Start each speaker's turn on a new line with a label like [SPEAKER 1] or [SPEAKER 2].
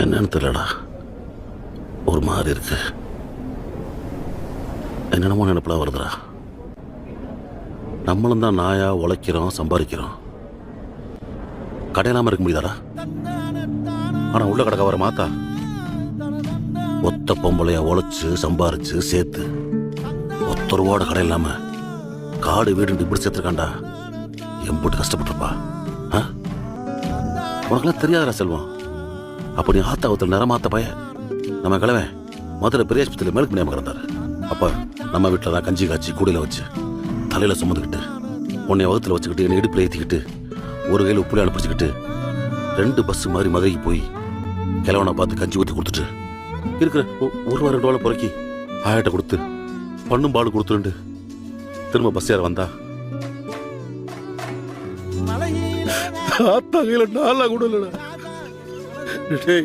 [SPEAKER 1] என்னன்னு தெரியலடா, ஒரு மாதிரி இருக்கு. என்னென்னமோ நினைப்பெல்லாம் வருதுடா. நம்மளும் தான் நாயா உழைக்கிறோம், சம்பாதிக்கிறோம். கடையிலாம இருக்க முடியுதாடா? ஆனா உள்ள கடக்க வர மாத்தா ஒத்த பொம்பளைய உழைச்சு சம்பாரிச்சு சேர்த்து ஒத்த ரூபாட கடை இல்லாம காடு வீடு இப்படி சேர்த்துருக்காண்டா. எம்பூட்டு கஷ்டப்பட்டிருப்பா. உனக்கெல்லாம் தெரியாதடா செல்வம். அப்படி ஆத்தாவத்தில் நிறமாத்த பய நம்ம கிழவன் மதுரை பெரிய ஆஸ்பத்திரியில் மேலுக்கு முடியாம கிடந்தாரு. அப்ப நம்ம வீட்டில் தான் கஞ்சி காய்ச்சி கூடையில வச்சு தலையில சுமந்துக்கிட்டு உன்னை வகுத்துல வச்சுக்கிட்டு என்னை இடுப்பில் ஏற்றிக்கிட்டு ஒரு கையில் உப்புல அனுப்பிச்சுக்கிட்டு 2 பஸ் மாதிரி மதுரைக்கு போய் கிழவனை பார்த்து கஞ்சி ஊற்றி கொடுத்துட்டு இருக்கிற ஒரு வாரம் 2 வாரம் புறக்கி ஆயிட்ட கொடுத்து பண்ணும் பாடு கொடுத்துட்டு திரும்ப பஸ் ஏற வந்தா ஆத்தா கையில நாளா கூட இல்லடா.